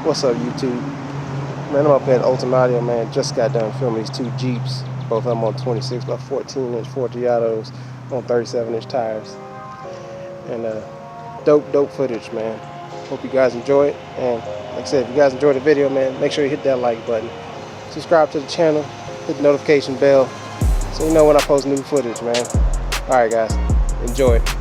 What's up, YouTube? Man, I'm up at Ultimate Audio, man. Just got done filming these two Jeeps. Both of them on 26 by 14-inch Forgiatos on 37-inch tires. And dope footage, man. Hope you guys enjoy it. And like I said, if you guys enjoyed the video, man, make sure you hit that like button. Subscribe to the channel. Hit the notification bell so you know when I post new footage, man. Alright, guys. Enjoy it.